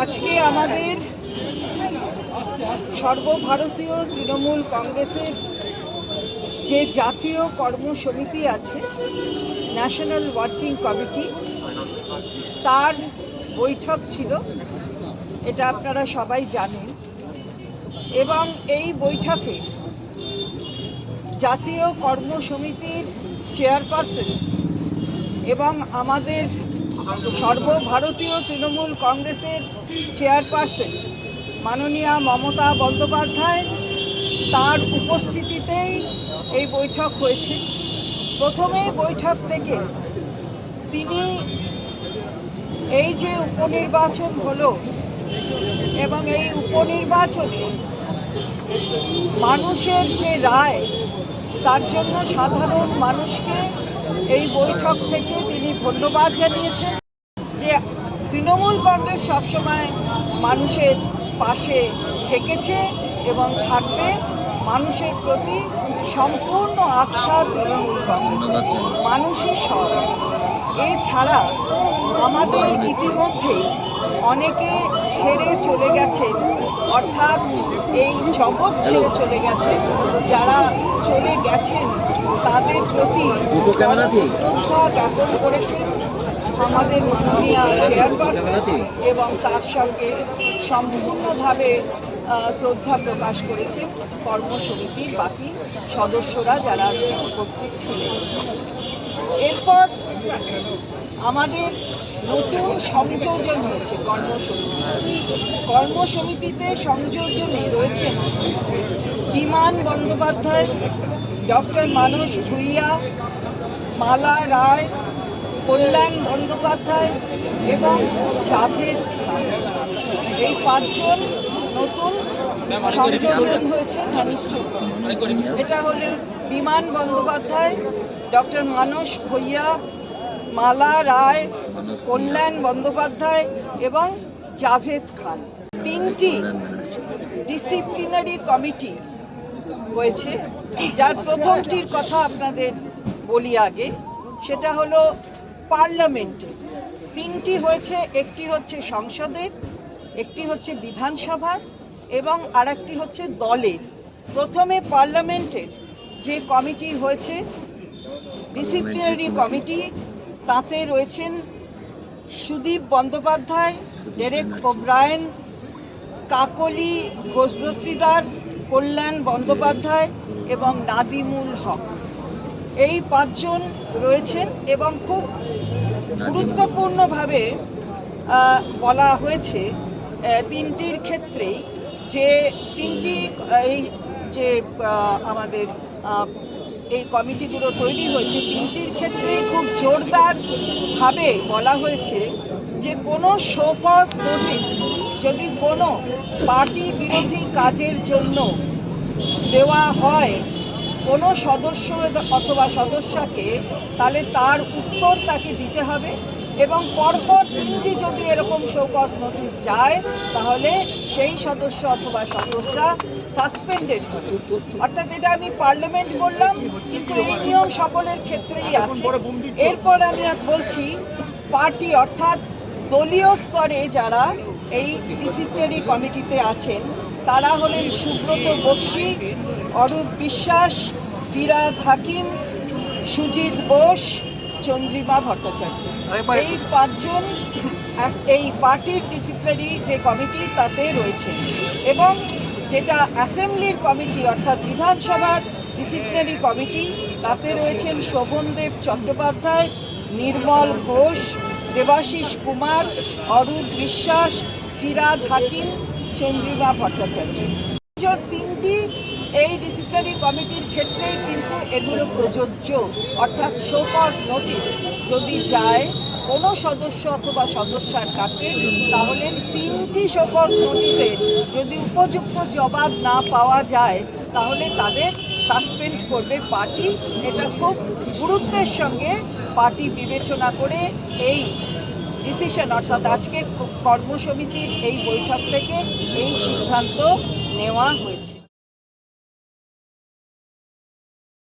আজকে আমাদের সর্বভারতীয় তৃণমূল কংগ্রেসের যে জাতীয় কর্মসমিতি আছে, ন্যাশনাল ওয়ার্কিং কমিটি, তার বৈঠক ছিল। এটা আপনারা সবাই জানেন। এবং এই বৈঠকে জাতীয় কর্মসমিতির চেয়ারপারসন এবং আমাদের সর্বভারতীয় তৃণমূল কংগ্রেসের চেয়ারপারসন মাননীয়া মমতা বন্দ্যোপাধ্যায়, তার উপস্থিতিতেই এই বৈঠক হয়েছে। প্রথমে বৈঠক থেকে তিনি এই যে উপনির্বাচন হলো এবং এই উপনির্বাচনে মানুষের যে রায়, তার জন্য সাধারণ মানুষকে এই বৈঠক থেকে তিনি ধন্যবাদ জানিয়েছেন যে তৃণমূল কংগ্রেস সবসময় মানুষের পাশে থেকেছে এবং থাকবে। মানুষের প্রতি সম্পূর্ণ আস্থা তৃণমূল কংগ্রেস, মানুষই সব। এছাড়া আমাদের ইতিমধ্যেই অনেকে ছেড়ে চলে গেছেন, অর্থাৎ এই জগৎ ছেড়ে চলে গেছেন। যারা চলে গেছেন তাদের প্রতি শ্রদ্ধা জ্ঞাপন করেছেন আমাদের মাননীয় চেয়ারপারসন এবং তার সঙ্গে সম্পূর্ণভাবে শ্রদ্ধা প্রকাশ করেছেন কর্মসমিতির বাকি সদস্যরা যারা আজকে উপস্থিত ছিলেন। এরপর আমাদের নতুন সংযোজন হয়েছে কর্মসমিতিতে। সংযোজনে রয়েছেন বিমান বন্দ্যোপাধ্যায়, ডক্টর মানস ভুইয়া, মালা রায়, কল্যাণ বন্দ্যোপাধ্যায় এবং জাভেদ খান। এই পাঁচজন নতুন সংযোজন হয়েছে। এটা হলো বিমান বন্দ্যোপাধ্যায়, ডক্টর মানস ভুইয়া, মালা রায়, কল্যাণ বন্দ্যোপাধ্যায় এবং জাভেদ খান। তিনটি ডিসিপ্লিনারি কমিটি হয়েছে, যার প্রথমটির কথা আপনাদের বলি আগে। সেটা হলো পার্লামেন্টে তিনটি হয়েছে। একটি হচ্ছে সংসদের, একটি হচ্ছে বিধানসভার এবং আরেকটি হচ্ছে দলের। প্রথমে পার্লামেন্টের যে কমিটি হয়েছে, ডিসিপ্লিনারি কমিটি, তাতে রয়েছেন সুদীপ বন্দ্যোপাধ্যায়, ডেরেক ওব্রায়েন, কাকলি ঘোষ-দস্তিদার, কল্যাণ বন্দ্যোপাধ্যায় এবং নাদিমুল হক। এই পাঁচজন রয়েছেন এবং খুব গুরুত্বপূর্ণভাবে বলা হয়েছে তিনটির ক্ষেত্রেই যে তিনটি এই যে আমাদের এই কমিটিগুলো তৈরি হয়েছে, তিনটির ক্ষেত্রে খুব জোরদারভাবে বলা হয়েছে যে কোনো শো কজ নোটিশ যদি কোনো পার্টি বিরোধী কাজের জন্য দেওয়া হয় কোনো সদস্য অথবা সদস্যকে, তাহলে তার উত্তর তাকে দিতে হবে এবং পরপর তিনটি যদি এরকম শো কজ নোটিশ যায় তাহলে সেই সদস্য অথবা সদস্যা সাসপেন্ডেড হবে। অর্থাৎ এটা আমি পার্লামেন্ট বললাম, কিন্তু এই নিয়ম সকলের ক্ষেত্রেই আছে। এরপর আমি বলছি পার্টি অর্থাৎ দলীয় স্তরে যারা এই ডিসিপ্লিনারি কমিটিতে আছেন তারা হলেন সুব্রত বক্সি, অরূপ বিশ্বাস, ফিরাদ হাকিম, সুজিত বোস, চন্দ্রিমা ভট্টাচার্য। এই পাঁচজন এই পার্টির ডিসিপ্লিনারি যে কমিটি তাতে রয়েছে। এবং যেটা অ্যাসেম্বলির কমিটি অর্থাৎ বিধানসভার ডিসিপ্লিনারি কমিটি, তাতে রয়েছেন শোভনদেব চট্টোপাধ্যায়, নির্মল ঘোষ, দেবাশিস কুমার, অরূপ বিশ্বাস, ফিরাদ হাকিম, চন্দ্রিমা ভট্টাচার্য। তিনটি এই ডিসিপ্লিনারি কমিটির ক্ষেত্রেই কিন্তু এগুলো প্রযোজ্য। অর্থাৎ শো কজ নোটিশ যদি যায় কোনো সদস্য অথবা সদস্যার কাছে, তাহলে তিনটি শো কজ নোটিশের যদি উপযুক্ত জবাব না পাওয়া যায় তাহলে তাদের সাসপেন্ড করবে পার্টি। এটা খুব গুরুত্বের সঙ্গে পার্টি বিবেচনা করে এই ডিসিশন অর্থাৎ আজকে কর্মসমিতির এই বৈঠক থেকে এই সিদ্ধান্ত নেওয়া হয়েছে।